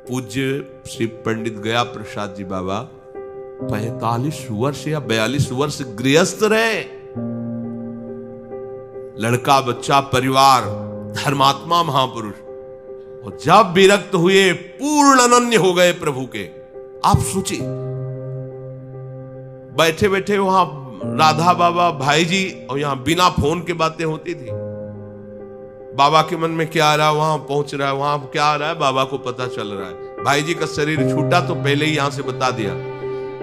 पूज्य श्री पंडित गया प्रसाद जी बाबा 45 वर्ष या 42 वर्ष गृहस्थ रहे। लड़का बच्चा परिवार, धर्मात्मा महापुरुष, और जब विरक्त हुए पूर्ण अनन्य हो गए प्रभु के। आप सोचिए, बैठे बैठे वहां राधा बाबा भाई जी, और यहां बिना फोन के बातें होती थी। बाबा के मन में क्या आ रहा है वहां पहुंच रहा है, वहां क्या आ रहा है बाबा को पता चल रहा है। भाई जी का शरीर छूटा तो पहले ही यहां से बता दिया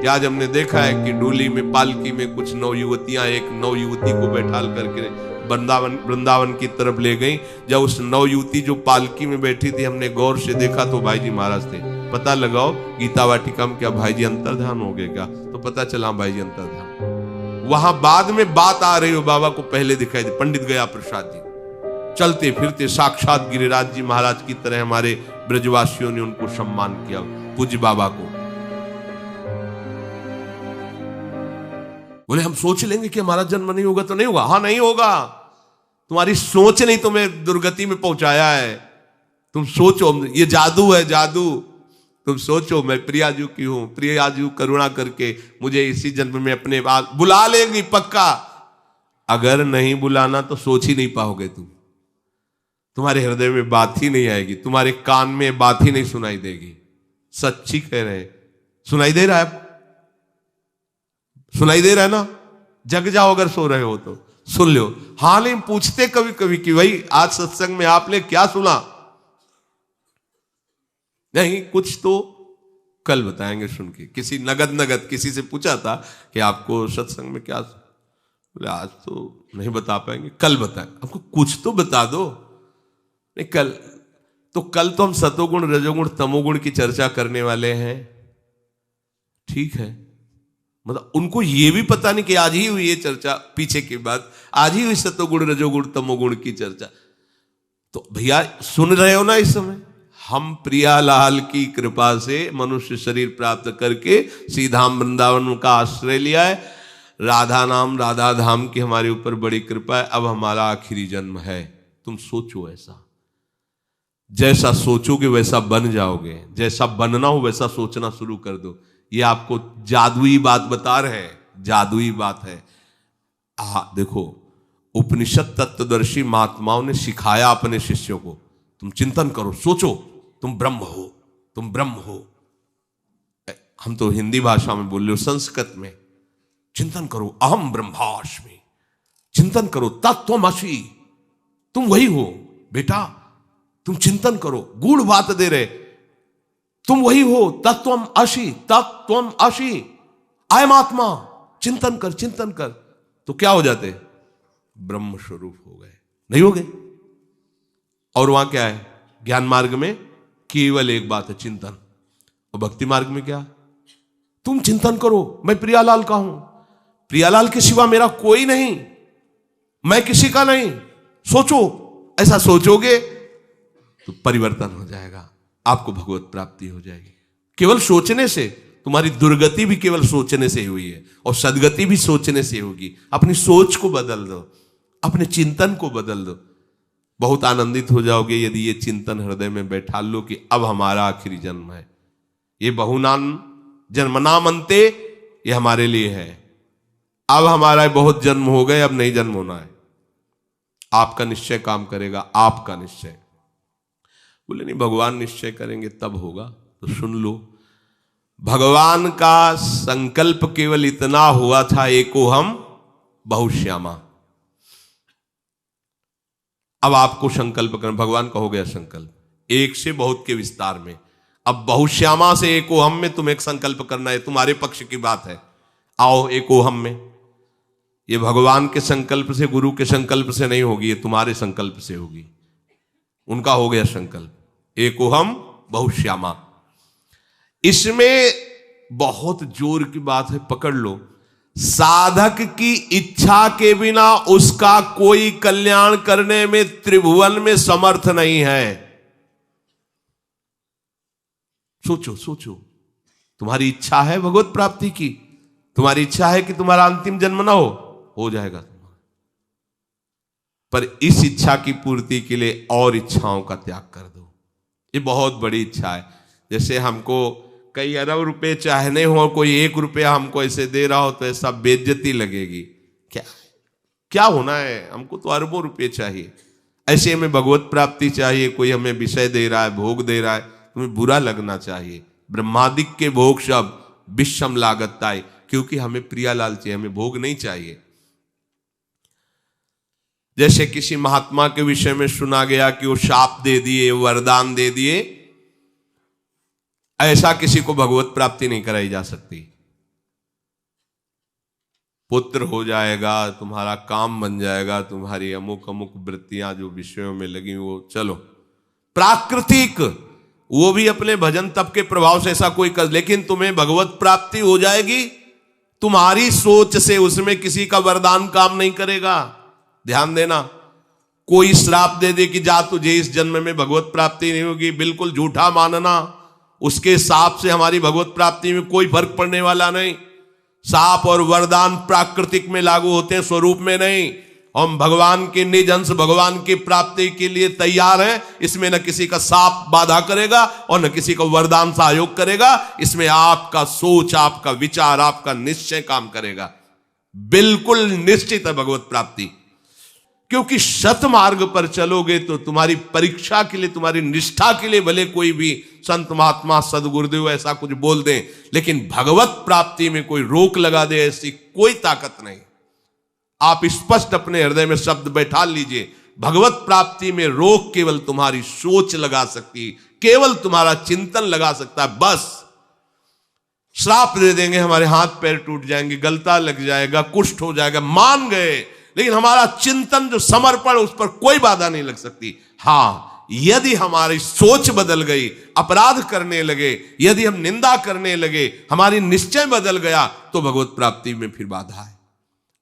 कि आज हमने देखा है कि डोली में पालकी में कुछ नौ युवतियां एक नौ युवती को बैठाल करके वृंदावन की तरफ ले गई। जब उस नौ युवती जो पालकी में बैठी थी हमने गौर से देखा तो भाई जी महाराज थे। पता लगाओ गीता वाटिका में क्या भाई जी अंतर्ध्यान हो गए क्या? तो पता चला भाई जी अंतर्ध्यान। वहां बाद में बात आ रही हो, बाबा को पहले दिखाई दी। पंडित गया प्रसाद जी चलते फिरते साक्षात गिरिराज जी महाराज की तरह हमारे ब्रजवासियों ने उनको सम्मान किया, पूज्य बाबा को। बोले हम सोच लेंगे कि हमारा जन्म नहीं होगा तो नहीं होगा। हाँ नहीं होगा, तुम्हारी सोच नहीं तुम्हें दुर्गति में पहुंचाया है। तुम सोचो, ये जादू है जादू। तुम सोचो मैं प्रियाजू की हूं, प्रियाजू करुणा करके मुझे इसी जन्म में अपने बात बुला लेंगी पक्का। अगर नहीं बुलाना तो सोच ही नहीं पाओगे तुम, तुम्हारे हृदय में बात ही नहीं आएगी, तुम्हारे कान में बात ही नहीं सुनाई देगी। सच्ची कह रहे हैं, सुनाई दे रहा है? सुनाई दे रहा है ना? जग जाओ अगर सो रहे हो तो सुन लो। हाल ही पूछते कभी कभी कि भाई आज सत्संग में आपने क्या सुना? नहीं, कुछ तो कल बताएंगे सुन के। किसी नगद किसी से पूछा था कि आपको सत्संग में क्या, बोले आज तो नहीं बता पाएंगे, कल बताएं। आपको कुछ तो बता दो। नहीं कल तो हम सतोगुण रजोगुण तमोगुण की चर्चा करने वाले हैं, ठीक है। मतलब उनको ये भी पता नहीं कि आज ही हुई ये चर्चा, पीछे की बात आज ही हुई सतोगुण रजोगुण तमोगुण की चर्चा। तो भैया सुन रहे हो ना इस समय? हम प्रियालाल की कृपा से मनुष्य शरीर प्राप्त करके सीधा वृंदावन का आश्रय लिया है। राधा नाम राधा धाम की हमारे ऊपर बड़ी कृपा है। अब हमारा आखिरी जन्म है। तुम सोचो, ऐसा जैसा सोचोगे वैसा बन जाओगे, जैसा बनना हो वैसा सोचना शुरू कर दो। ये आपको जादुई बात बता रहे हैं, जादुई बात है। देखो, उपनिषद तत्वदर्शी महात्माओं ने सिखाया अपने शिष्यों को, तुम चिंतन करो, सोचो, तुम ब्रह्म हो, तुम ब्रह्म हो। हम तो हिंदी भाषा में बोल रहे हो, संस्कृत में चिंतन करो, अहम ब्रह्मास्मि। चिंतन करो, तत्त्वमसि, तुम वही हो बेटा। तुम चिंतन करो, गूढ़ बात दे रहे, तुम वही हो, तत्वम असी, तत्वम असी, अयम आत्मा। चिंतन कर, चिंतन कर, तो क्या हो जाते? ब्रह्म स्वरूप हो गए, नहीं हो गए? और वहां क्या है? ज्ञान मार्ग में केवल एक बात है, चिंतन। और भक्ति मार्ग में क्या? तुम चिंतन करो, मैं प्रियालाल का हूं, प्रियालाल के सिवा मेरा कोई नहीं, मैं किसी का नहीं। सोचो, ऐसा सोचोगे तो परिवर्तन हो जाएगा, आपको भगवत प्राप्ति हो जाएगी। केवल सोचने से, तुम्हारी दुर्गति भी केवल सोचने से हुई है, और सदगति भी सोचने से होगी। अपनी सोच को बदल दो, अपने चिंतन को बदल दो, बहुत आनंदित हो जाओगे यदि ये चिंतन हृदय में बैठा लो कि अब हमारा आखिरी जन्म है। ये बहुनाम जन्मनाम अंते, ये हमारे लिए है। अब हमारा बहुत जन्म हो गए, अब नहीं जन्म होना है। आपका निश्चय काम करेगा, आपका निश्चय। बोले नहीं, भगवान निश्चय करेंगे तब होगा। तो सुन लो, भगवान का संकल्प केवल इतना हुआ था, एको हम बहुश्यामा। अब आपको संकल्प करना, भगवान का हो गया संकल्प, एक से बहुत के विस्तार में। अब बहुश्यामा से एको हम में तुम एक संकल्प करना है, तुम्हारे पक्ष की बात है। आओ एको हम में। ये भगवान के संकल्प से, गुरु के संकल्प से नहीं होगी, ये तुम्हारे संकल्प से होगी। उनका हो गया संकल्प, एको हम बहुश्यामा। इसमें बहुत जोर की बात है, पकड़ लो। साधक की इच्छा के बिना उसका कोई कल्याण करने में त्रिभुवन में समर्थ नहीं है। सोचो सोचो, तुम्हारी इच्छा है भगवत प्राप्ति की, तुम्हारी इच्छा है कि तुम्हारा अंतिम जन्म ना हो जाएगा। पर इस इच्छा की पूर्ति के लिए और इच्छाओं का त्याग कर दो। ये बहुत बड़ी इच्छा है। जैसे हमको कई अरब रुपए चाहने हो, कोई 1 रुपया हमको ऐसे दे रहा हो तो ऐसा बेइज्जती लगेगी। क्या क्या होना है, हमको तो अरबों रुपए चाहिए। ऐसे हमें भगवत प्राप्ति चाहिए, कोई हमें विषय दे रहा है, भोग दे रहा है, तुम्हें बुरा लगना चाहिए। ब्रह्मादिक के भोग सब विषम लागताय, क्योंकि हमें प्रियालाल चाहिए, हमें भोग नहीं चाहिए। जैसे किसी महात्मा के विषय में सुना गया कि वो शाप दे दिए, वरदान दे दिए, ऐसा किसी को भगवत प्राप्ति नहीं कराई जा सकती। पुत्र हो जाएगा, तुम्हारा काम बन जाएगा, तुम्हारी अमुक अमुक वृत्तियां जो विषयों में लगी वो चलो प्राकृतिक, वो भी अपने भजन तप के प्रभाव से ऐसा कोई कर, लेकिन तुम्हें भगवत प्राप्ति हो जाएगी तुम्हारी सोच से, उसमें किसी का वरदान काम नहीं करेगा। ध्यान देना, कोई श्राप दे दे कि जा तुझे इस जन्म में भगवत प्राप्ति नहीं होगी, बिल्कुल झूठा मानना। उसके शाप से हमारी भगवत प्राप्ति में कोई फर्क पड़ने वाला नहीं। शाप और वरदान प्राकृतिक में लागू होते हैं, स्वरूप में नहीं। हम भगवान के निज अंश भगवान की प्राप्ति के लिए तैयार हैं। इसमें न किसी का शाप बाधा करेगा और न किसी का वरदान सहयोग करेगा। इसमें आपका सोच, आपका विचार, आपका निश्चय काम करेगा। बिल्कुल निश्चित है भगवत प्राप्ति, क्योंकि सत मार्ग पर चलोगे तो तुम्हारी परीक्षा के लिए, तुम्हारी निष्ठा के लिए भले कोई भी संत महात्मा सदगुरुदेव ऐसा कुछ बोल दें, लेकिन भगवत प्राप्ति में कोई रोक लगा दे ऐसी कोई ताकत नहीं। आप स्पष्ट अपने हृदय में शब्द बैठा लीजिए, भगवत प्राप्ति में रोक केवल तुम्हारी सोच लगा सकती, केवल तुम्हारा चिंतन लगा सकता है। बस श्राप दे देंगे, हमारे हाथ पैर टूट जाएंगे, गलता लग जाएगा, कुष्ठ हो जाएगा, मान गए, लेकिन हमारा चिंतन जो समर्पण, उस पर कोई बाधा नहीं लग सकती। हां, यदि हमारी सोच बदल गई, अपराध करने लगे, यदि हम निंदा करने लगे, हमारी निश्चय बदल गया, तो भगवत प्राप्ति में फिर बाधा है।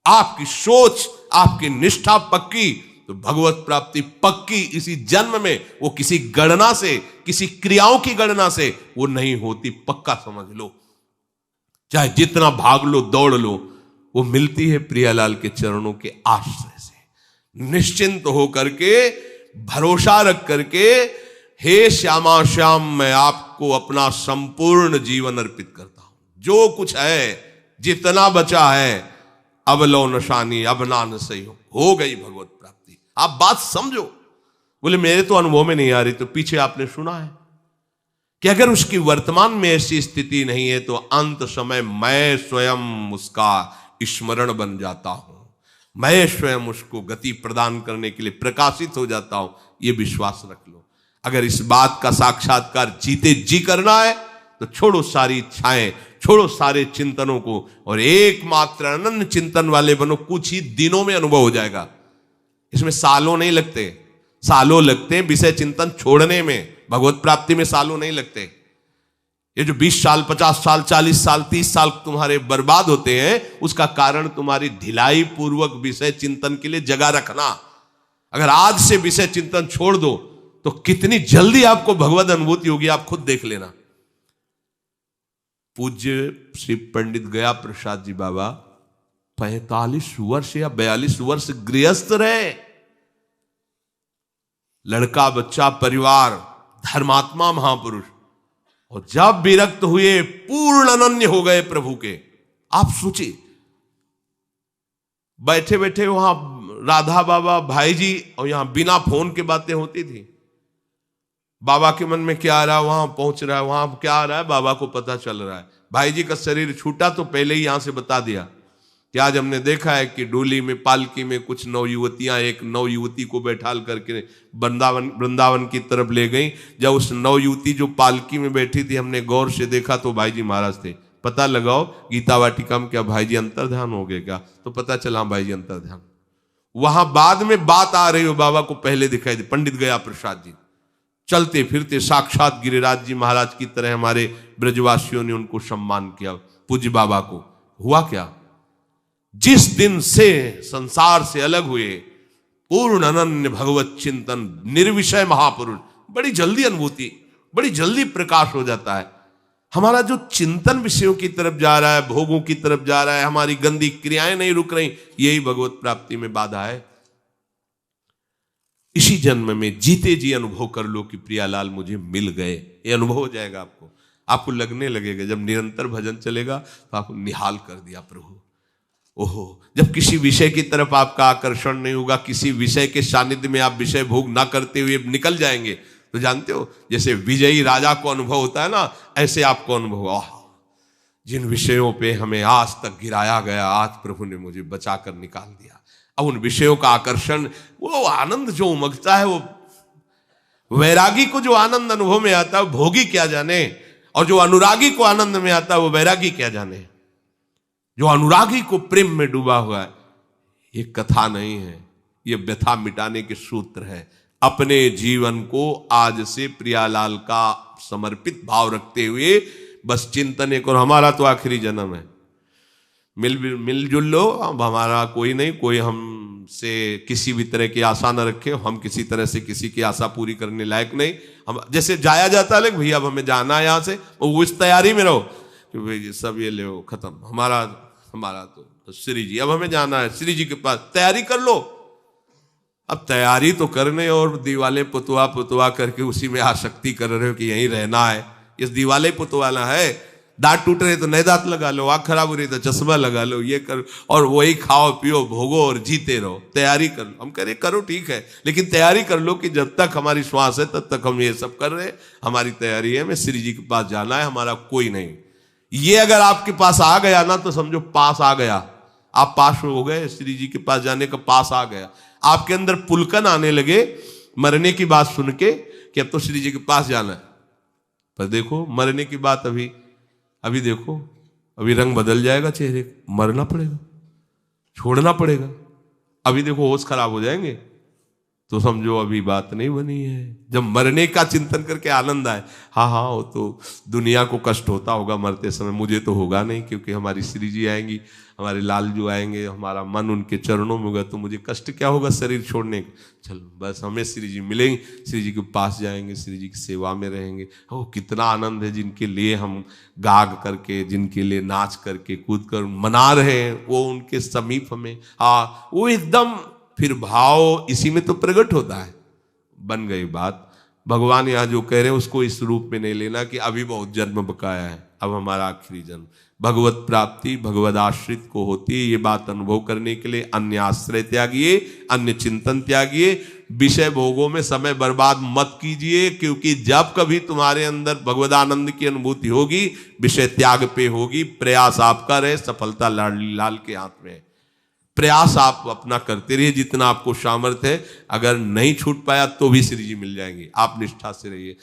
आपकी सोच, आपकी निष्ठा पक्की, तो भगवत प्राप्ति पक्की। इसी जन्म में वो किसी गणना से, किसी क्रियाओं की गणना से वो नहीं होती, पक्का समझ लो। चाहे जितना भाग लो, दौड़ लो, वो मिलती है प्रियालाल के चरणों के आश्रय से। निश्चिंत होकर के, भरोसा रख करके, हे श्यामा श्याम, मैं आपको अपना संपूर्ण जीवन अर्पित करता हूं। जो कुछ है, जितना बचा है, अब लो नशानी, अब नान सही हो गई भगवत प्राप्ति। आप बात समझो। बोले मेरे तो अनुभव में नहीं आ रही, तो पीछे आपने सुना है कि अगर उसकी वर्तमान में ऐसी स्थिति नहीं है, तो अंत समय मैं स्वयं उसका स्मरण बन जाता हूं, मैं स्वयं उसको गति प्रदान करने के लिए प्रकाशित हो जाता हूं। यह विश्वास रख लो। अगर इस बात का साक्षात्कार जीते जी करना है, तो छोड़ो सारी इच्छाएं, छोड़ो सारे चिंतनों को, और एकमात्र अनन्य चिंतन वाले बनो। कुछ ही दिनों में अनुभव हो जाएगा। इसमें सालों नहीं लगते, सालों लगते हैं विषय चिंतन छोड़ने में, भगवत प्राप्ति में सालों नहीं लगते। ये जो 20 साल, 50 साल, 40 साल, 30 साल तुम्हारे बर्बाद होते हैं, उसका कारण तुम्हारी ढिलाई पूर्वक विषय चिंतन के लिए जगह रखना। अगर आज से विषय चिंतन छोड़ दो, तो कितनी जल्दी आपको भगवत अनुभूति होगी, आप खुद देख लेना। पूज्य श्री पंडित गया प्रसाद जी बाबा 45 वर्ष या 42 वर्ष गृहस्थ रहे। लड़का, बच्चा, परिवार, धर्मात्मा महापुरुष, और जब विरक्त हुए, पूर्ण अनन्य हो गए प्रभु के। आप सोचिए, बैठे बैठे वहां राधा बाबा, भाई जी, और यहां बिना फोन के बातें होती थी। बाबा के मन में क्या आ रहा है, वहां पहुंच रहा है, वहां क्या आ रहा है, बाबा को पता चल रहा है। भाई जी का शरीर छूटा तो पहले ही यहां से बता दिया कि आज हमने देखा है कि डोली में, पालकी में कुछ नवयुवतियां एक नवयुवती को बैठाल करके वृंदावन की तरफ ले गई। जब उस नवयुवती जो पालकी में बैठी थी, हमने गौर से देखा तो भाई जी महाराज थे। पता लगाओ गीता वाटिका में क्या भाई जी अंतर्ध्यान हो गए क्या? तो पता चला भाई जी अंतर्ध्यान। वहां बाद में बात आ रही हो, बाबा को पहले दिखाई दी। पंडित गया प्रसाद जी चलते फिरते साक्षात गिरिराज जी महाराज की तरह हमारे ब्रजवासियों ने उनको सम्मान किया। पूज्य बाबा को हुआ क्या, जिस दिन से संसार से अलग हुए, पूर्ण अनन्य भगवत चिंतन, निर्विषय महापुरुष, बड़ी जल्दी अनुभूति, बड़ी जल्दी प्रकाश हो जाता है। हमारा जो चिंतन विषयों की तरफ जा रहा है, भोगों की तरफ जा रहा है, हमारी गंदी क्रियाएं नहीं रुक रही, यही भगवत प्राप्ति में बाधा है। इसी जन्म में जीते जी अनुभव कर लो कि प्रियालाल मुझे मिल गए। ये अनुभव हो जाएगा आपको। आपको लगने लगेगा, जब निरंतर भजन चलेगा तो आपको निहाल कर दिया प्रभु। ओहो, जब किसी विषय की तरफ आपका आकर्षण नहीं होगा, किसी विषय के सानिध्य में आप विषय भोग ना करते हुए निकल जाएंगे, तो जानते हो जैसे विजयी राजा को अनुभव होता है ना, ऐसे आपको अनुभव, आह, जिन विषयों पे हमें आज तक गिराया गया, आज प्रभु ने मुझे बचाकर निकाल दिया। अब उन विषयों का आकर्षण, वो आनंद जो उमगता है, वो वैरागी को जो आनंद अनुभव में आता है वो भोगी क्या जाने, और जो अनुरागी को आनंद में आता है वो वैरागी क्या जाने। जो अनुरागी को प्रेम में डूबा हुआ है, ये कथा नहीं है, ये व्यथा मिटाने के सूत्र है। अपने जीवन को आज से प्रियालाल का समर्पित भाव रखते हुए बस चिंतन एक, और हमारा तो आखिरी जन्म है, मिलजुल लो, अब हमारा कोई नहीं, कोई हमसे किसी भी तरह की आशा न रखे, हम किसी तरह से किसी की आशा पूरी करने लायक नहीं। हम जैसे जाया जाता है, भैया अब हमें जाना है यहाँ से, वो इस तैयारी में रहो कि भाई सब ये ले खत्म, हमारा तो श्री जी, अब हमें जाना है श्री जी के पास, तैयारी कर लो। अब तैयारी तो करने और दीवाले पुतवा करके उसी में आसक्ति कर रहे हो कि यहीं रहना है। इस दीवाले पुतवाला है, दांत टूट रहे तो नए दांत लगा लो, आँख खराब हो रही तो चश्मा लगा लो, ये करो, और वही खाओ पियो भोगो और जीते रहो। तैयारी कर लो, हम कह रहे करो ठीक है, लेकिन तैयारी कर लो कि जब तक हमारी श्वास है तब तक हम ये सब कर रहे, हमारी तैयारी है, हमें श्री जी के पास जाना है, हमारा कोई नहीं। ये अगर आपके पास आ गया ना तो समझो पास आ गया, आप पास हो गए, श्री जी के पास जाने का पास आ गया। आपके अंदर पुलकन आने लगे मरने की बात सुन के कि अब तो श्री जी के पास जाना है, पर देखो मरने की बात अभी देखो, अभी रंग बदल जाएगा चेहरे, मरना पड़ेगा, छोड़ना पड़ेगा, अभी देखो होश खराब हो जाएंगे, तो समझो अभी बात नहीं बनी है। जब मरने का चिंतन करके आनंद आए, हाँ वो तो दुनिया को कष्ट होता होगा मरते समय, मुझे तो होगा नहीं, क्योंकि हमारी श्री जी आएंगी, हमारे लाल जो आएंगे, हमारा मन उनके चरणों में होगा, तो मुझे कष्ट क्या होगा शरीर छोड़ने का। चलो बस हमें श्री जी मिलेंगे, श्री जी के पास जाएंगे, श्री जी की सेवा में रहेंगे। ओ कितना आनंद है, जिनके लिए हम गाग करके, जिनके लिए नाच करके कूद कर मना रहे हैं, वो उनके समीप हमें, हाँ वो एकदम फिर भाव इसी में तो प्रकट होता है। बन गई बात। भगवान यहाँ जो कह रहे हैं उसको इस रूप में नहीं लेना कि अभी बहुत जन्म बकाया है, अब हमारा आखिरी जन्म। भगवत प्राप्ति भगवद आश्रित को होती है। ये बात अनुभव करने के लिए अन्य आश्रय त्यागिए, अन्य चिंतन त्यागिए, विषय भोगों में समय बर्बाद मत कीजिए, क्योंकि जब कभी तुम्हारे अंदर भगवदानंद की अनुभूति होगी, विषय त्याग पे होगी। प्रयास आपका रहे, सफलता लाल के हाथ में है। प्रयास आप अपना करते रहिए जितना आपको सामर्थ्य है। अगर नहीं छूट पाया तो भी श्री जी मिल जाएंगे, आप निष्ठा से रहिए।